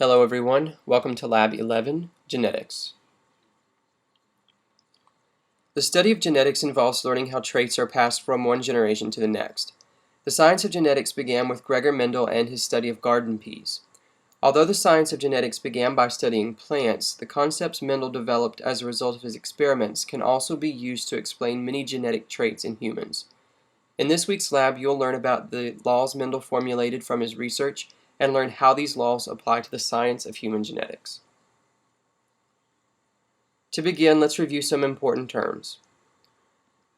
Hello everyone, welcome to Lab 11, Genetics. The study of genetics involves learning how traits are passed from one generation to the next. The science of genetics began with Gregor Mendel and his study of garden peas. Although the science of genetics began by studying plants, the concepts Mendel developed as a result of his experiments can also be used to explain many genetic traits in humans. In this week's lab, you'll learn about the laws Mendel formulated from his research and learn how these laws apply to the science of human genetics. To begin, let's review some important terms.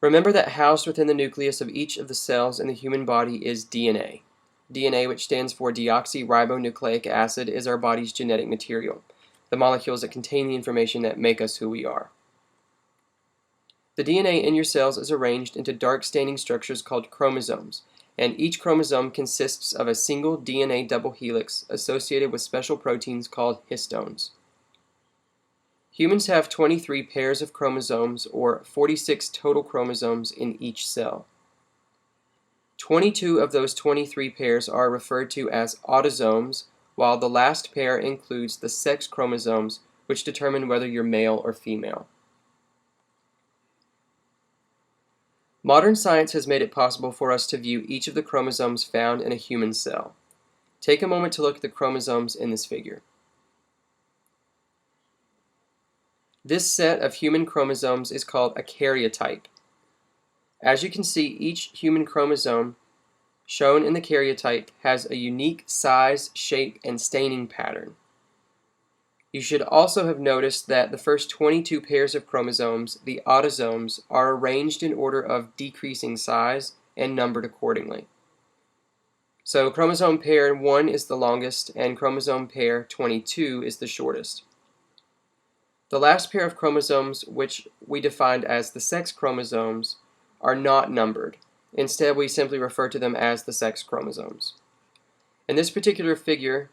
Remember that housed within the nucleus of each of the cells in the human body is DNA. DNA, which stands for deoxyribonucleic acid, is our body's genetic material, the molecules that contain the information that make us who we are. The DNA in your cells is arranged into dark staining structures called chromosomes, and each chromosome consists of a single DNA double helix associated with special proteins called histones. Humans have 23 pairs of chromosomes, or 46 total chromosomes in each cell. 22 of those 23 pairs are referred to as autosomes, while the last pair includes the sex chromosomes, which determine whether you're male or female. Modern science has made it possible for us to view each of the chromosomes found in a human cell. Take a moment to look at the chromosomes in this figure. This set of human chromosomes is called a karyotype. As you can see, each human chromosome shown in the karyotype has a unique size, shape, and staining pattern. You should also have noticed that the first 22 pairs of chromosomes, the autosomes, are arranged in order of decreasing size and numbered accordingly. So chromosome pair 1 is the longest and chromosome pair 22 is the shortest. The last pair of chromosomes, which we defined as the sex chromosomes, are not numbered. Instead, we simply refer to them as the sex chromosomes. In this particular figure,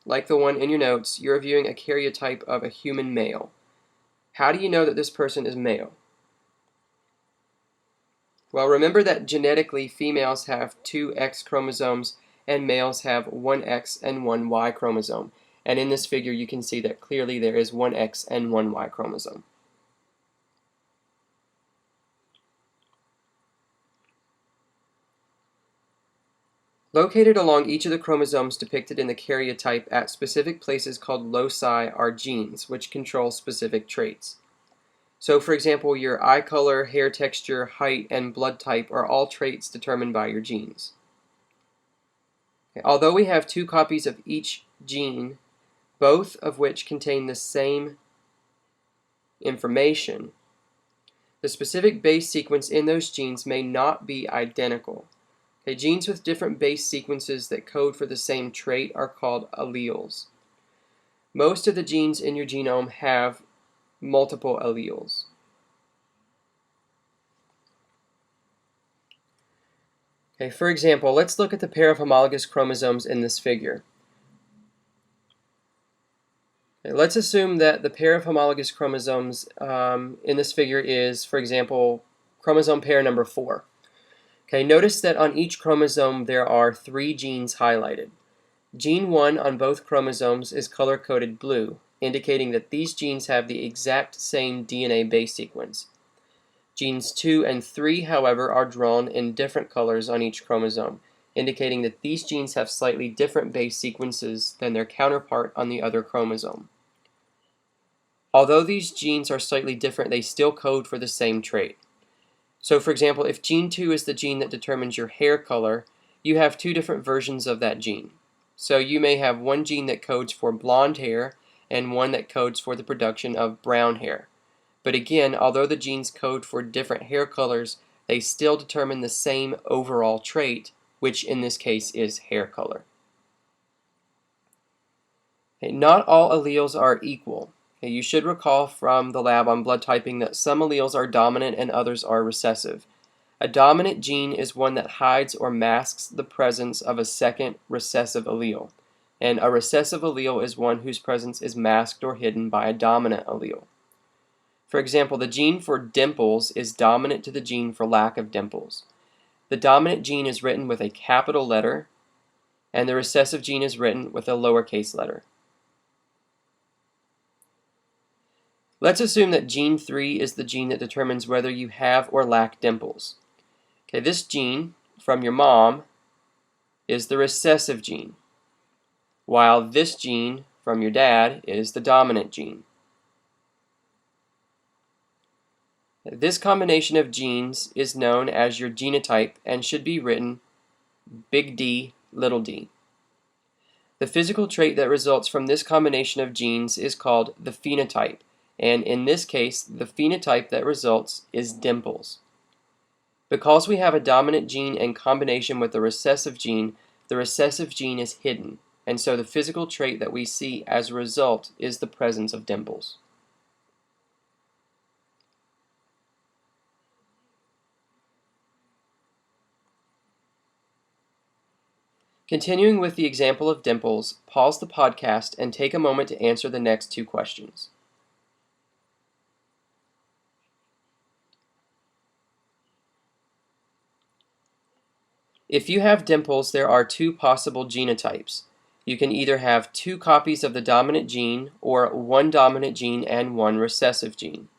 like the one in your notes, you're viewing a karyotype of a human male. How do you know that this person is male? Well, remember that genetically females have 2 X chromosomes and males have 1 X and 1 Y chromosome. And in this figure, you can see that clearly there is 1 X and 1 Y chromosome. Located along each of the chromosomes depicted in the karyotype at specific places called loci are genes, which control specific traits. So, for example, your eye color, hair texture, height, and blood type are all traits determined by your genes. Although we have 2 copies of each gene, both of which contain the same information, the specific base sequence in those genes may not be identical. Genes with different base sequences that code for the same trait are called alleles. Most of the genes in your genome have multiple alleles. For example, let's look at the pair of homologous chromosomes in this figure. Let's assume that the pair of homologous chromosomes in this figure is, for example, chromosome pair number 4. Notice that on each chromosome there are 3 genes highlighted. Gene 1 on both chromosomes is color-coded blue, indicating that these genes have the exact same DNA base sequence. Genes 2 and 3, however, are drawn in different colors on each chromosome, indicating that these genes have slightly different base sequences than their counterpart on the other chromosome. Although these genes are slightly different, they still code for the same trait. So, for example, if gene 2 is the gene that determines your hair color, you have 2 different versions of that gene. So you may have one gene that codes for blonde hair and one that codes for the production of brown hair. But again, although the genes code for different hair colors, they still determine the same overall trait, which in this case is hair color. Not all alleles are equal. You should recall from the lab on blood typing that some alleles are dominant and others are recessive. A dominant gene is one that hides or masks the presence of a second recessive allele, and a recessive allele is one whose presence is masked or hidden by a dominant allele. For example, the gene for dimples is dominant to the gene for lack of dimples. The dominant gene is written with a capital letter, and the recessive gene is written with a lowercase letter. Let's assume that gene 3 is the gene that determines whether you have or lack dimples. Okay, this gene from your mom is the recessive gene, while this gene from your dad is the dominant gene. This combination of genes is known as your genotype and should be written big D, little d. The physical trait that results from this combination of genes is called the phenotype, and in this case, the phenotype that results is dimples. Because we have a dominant gene in combination with the recessive gene is hidden, and so the physical trait that we see as a result is the presence of dimples. Continuing with the example of dimples, pause the podcast and take a moment to answer the next two questions. If you have dimples, there are two possible genotypes. You can either have two copies of the dominant gene or one dominant gene and one recessive gene.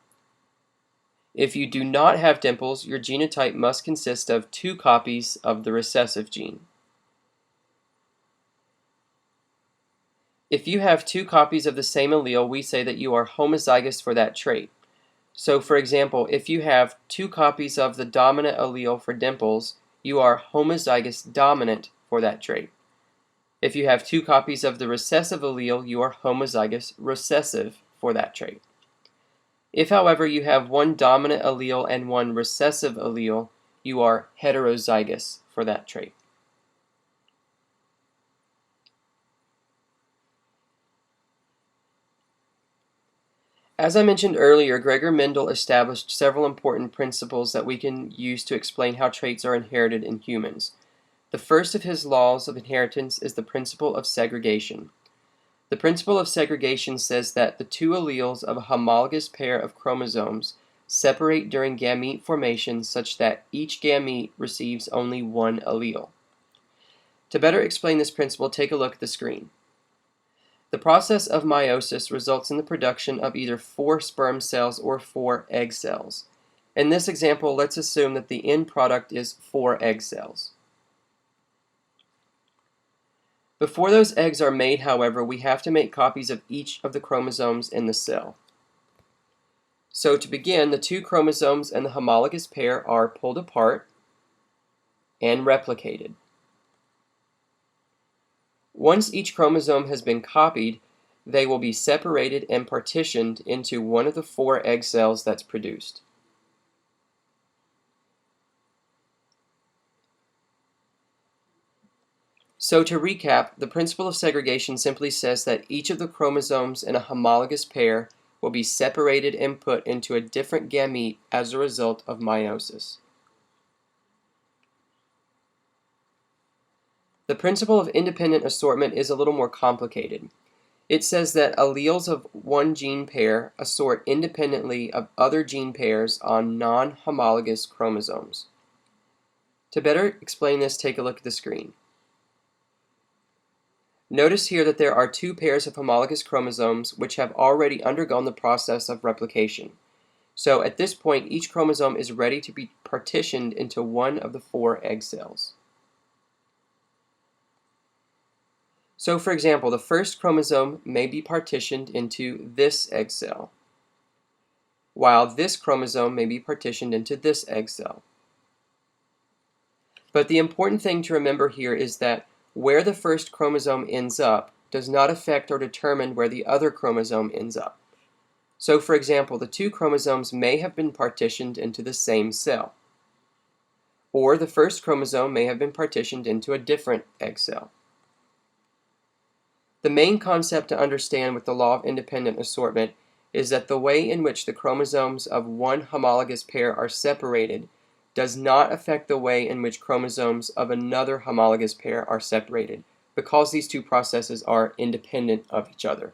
If you do not have dimples, your genotype must consist of two copies of the recessive gene. If you have two copies of the same allele, we say that you are homozygous for that trait. So, for example, if you have two copies of the dominant allele for dimples, you are homozygous dominant for that trait. If you have two copies of the recessive allele, you are homozygous recessive for that trait. If, however, you have one dominant allele and one recessive allele, you are heterozygous for that trait. As I mentioned earlier, Gregor Mendel established several important principles that we can use to explain how traits are inherited in humans. The first of his laws of inheritance is the principle of segregation. The principle of segregation says that the two alleles of a homologous pair of chromosomes separate during gamete formation such that each gamete receives only one allele. To better explain this principle, take a look at the screen. The process of meiosis results in the production of either 4 sperm cells or 4 egg cells. In this example, let's assume that the end product is 4 egg cells. Before those eggs are made, however, we have to make copies of each of the chromosomes in the cell. So to begin, the two chromosomes in the homologous pair are pulled apart and replicated. Once each chromosome has been copied, they will be separated and partitioned into one of the 4 egg cells that's produced. So to recap, the principle of segregation simply says that each of the chromosomes in a homologous pair will be separated and put into a different gamete as a result of meiosis. The principle of independent assortment is a little more complicated. It says that alleles of one gene pair assort independently of other gene pairs on non-homologous chromosomes. To better explain this, take a look at the screen. Notice here that there are 2 pairs of homologous chromosomes which have already undergone the process of replication. So at this point, each chromosome is ready to be partitioned into one of the 4 egg cells. So for example, the first chromosome may be partitioned into this egg cell, while this chromosome may be partitioned into this egg cell. But the important thing to remember here is that where the first chromosome ends up does not affect or determine where the other chromosome ends up. So for example, the 2 chromosomes may have been partitioned into the same cell, or the first chromosome may have been partitioned into a different egg cell. The main concept to understand with the law of independent assortment is that the way in which the chromosomes of one homologous pair are separated does not affect the way in which chromosomes of another homologous pair are separated, because these two processes are independent of each other.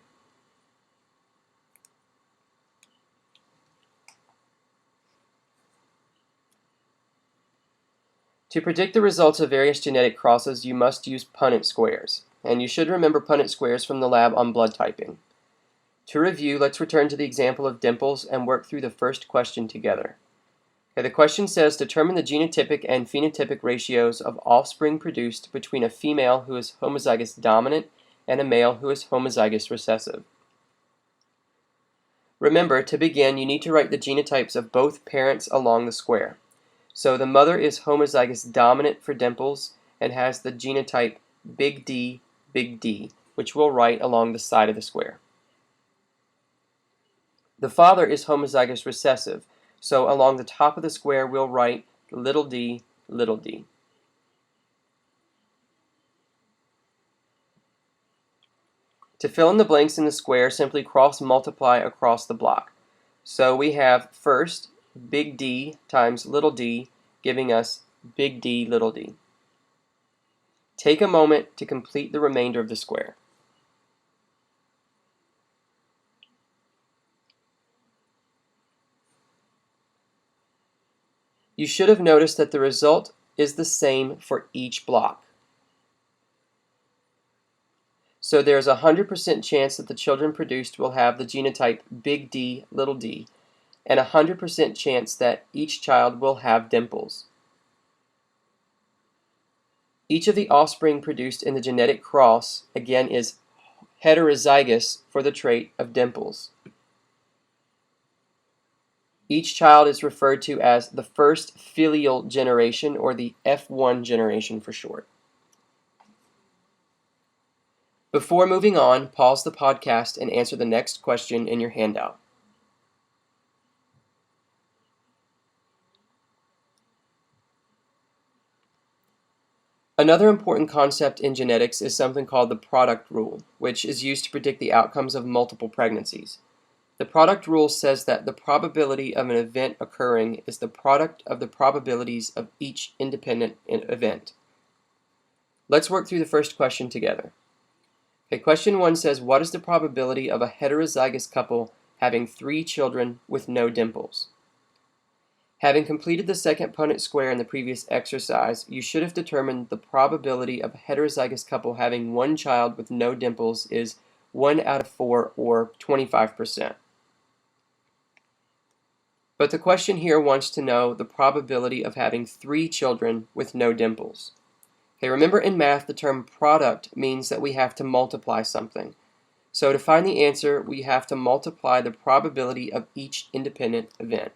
To predict the results of various genetic crosses, you must use Punnett squares, and you should remember Punnett squares from the lab on blood typing. To review, let's return to the example of dimples and work through the first question together. Okay, the question says, determine the genotypic and phenotypic ratios of offspring produced between a female who is homozygous dominant and a male who is homozygous recessive. Remember, to begin, you need to write the genotypes of both parents along the square. So the mother is homozygous dominant for dimples and has the genotype big D, which we'll write along the side of the square. The father is homozygous recessive, so along the top of the square we'll write little d, little d. To fill in the blanks in the square, simply cross-multiply across the block. So we have first big D times little d, giving us big D, little d. Take a moment to complete the remainder of the square. You should have noticed that the result is the same for each block. So there's a 100% chance that the children produced will have the genotype big D, little d, and a 100% chance that each child will have dimples. Each of the offspring produced in the genetic cross, again, is heterozygous for the trait of dimples. Each child is referred to as the first filial generation, or the F1 generation for short. Before moving on, pause the podcast and answer the next question in your handout. Another important concept in genetics is something called the product rule, which is used to predict the outcomes of multiple pregnancies. The product rule says that the probability of an event occurring is the product of the probabilities of each independent event. Let's work through the first question together. Okay, question 1 says, what is the probability of a heterozygous couple having 3 children with no dimples? Having completed the second Punnett square in the previous exercise, you should have determined the probability of a heterozygous couple having 1 child with no dimples is 1 out of 4, or 25%. But the question here wants to know the probability of having 3 children with no dimples. Okay, remember in math the term product means that we have to multiply something. So to find the answer, we have to multiply the probability of each independent event.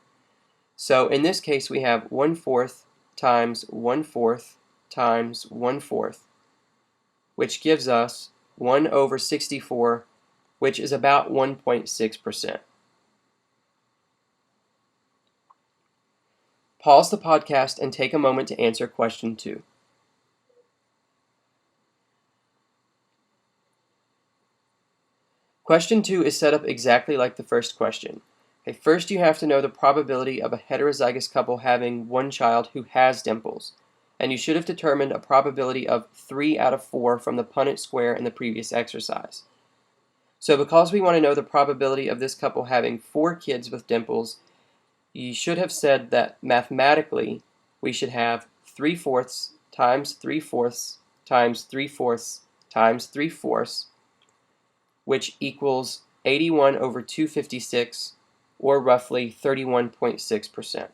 So in this case we have 1/4 times 1/4 times 1/4, which gives us 1/64, which is about 1.6%. Pause the podcast and take a moment to answer question 2. Question 2 is set up exactly like the first question. Okay, first you have to know the probability of a heterozygous couple having 1 child who has dimples, and you should have determined a probability of 3 out of 4 from the Punnett square in the previous exercise. So because we want to know the probability of this couple having 4 kids with dimples, you should have said that mathematically we should have 3/4 times 3/4 times 3/4 times 3/4, which equals 81/256, or roughly 31.6%.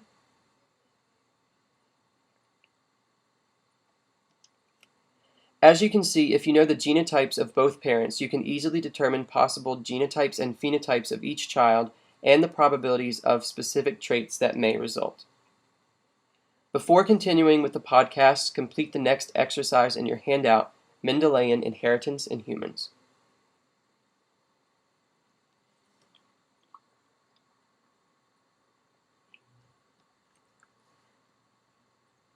As you can see, if you know the genotypes of both parents, you can easily determine possible genotypes and phenotypes of each child and the probabilities of specific traits that may result. Before continuing with the podcast, complete the next exercise in your handout, Mendelian Inheritance in Humans.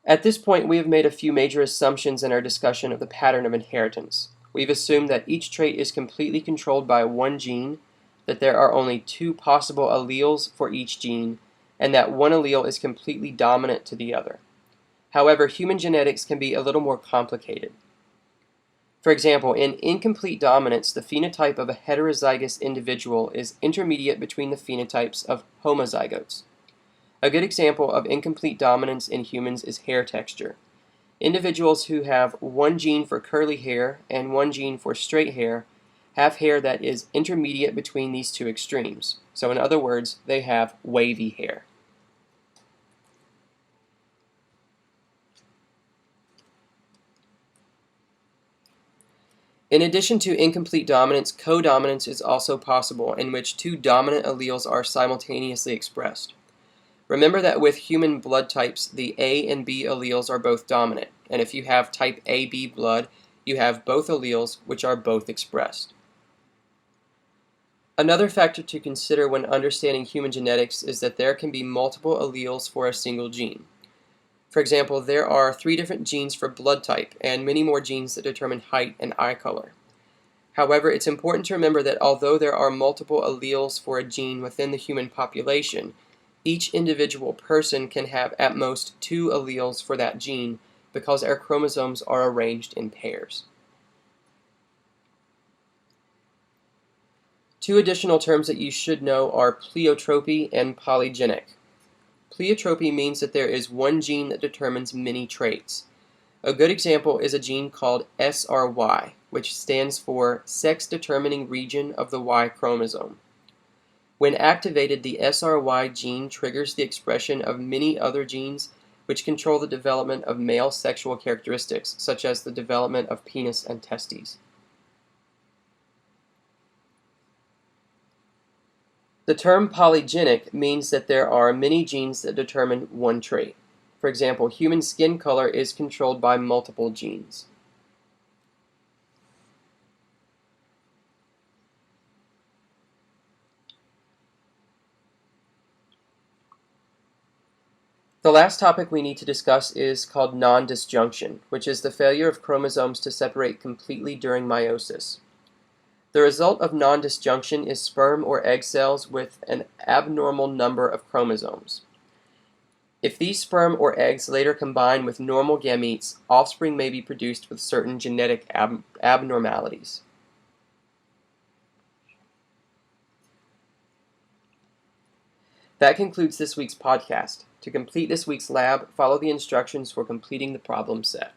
At this point, we have made a few major assumptions in our discussion of the pattern of inheritance. We've assumed that each trait is completely controlled by 1 gene, that there are only 2 possible alleles for each gene, and that 1 allele is completely dominant to the other. However, human genetics can be a little more complicated. For example, in incomplete dominance, the phenotype of a heterozygous individual is intermediate between the phenotypes of homozygotes. A good example of incomplete dominance in humans is hair texture. Individuals who have 1 gene for curly hair and 1 gene for straight hair have hair that is intermediate between these two extremes. So in other words, they have wavy hair. In addition to incomplete dominance, codominance is also possible, in which two dominant alleles are simultaneously expressed. Remember that with human blood types, the A and B alleles are both dominant, and if you have type AB blood, you have both alleles which are both expressed. Another factor to consider when understanding human genetics is that there can be multiple alleles for a single gene. For example, there are 3 different genes for blood type and many more genes that determine height and eye color. However, it's important to remember that although there are multiple alleles for a gene within the human population, each individual person can have at most 2 alleles for that gene because our chromosomes are arranged in pairs. 2 additional terms that you should know are pleiotropy and polygenic. Pleiotropy means that there is one gene that determines many traits. A good example is a gene called SRY, which stands for sex-determining region of the Y chromosome. When activated, the SRY gene triggers the expression of many other genes which control the development of male sexual characteristics, such as the development of penis and testes. The term polygenic means that there are many genes that determine one trait. For example, human skin color is controlled by multiple genes. The last topic we need to discuss is called non-disjunction, which is the failure of chromosomes to separate completely during meiosis. The result of non-disjunction is sperm or egg cells with an abnormal number of chromosomes. If these sperm or eggs later combine with normal gametes, offspring may be produced with certain genetic abnormalities. That concludes this week's podcast. To complete this week's lab, follow the instructions for completing the problem set.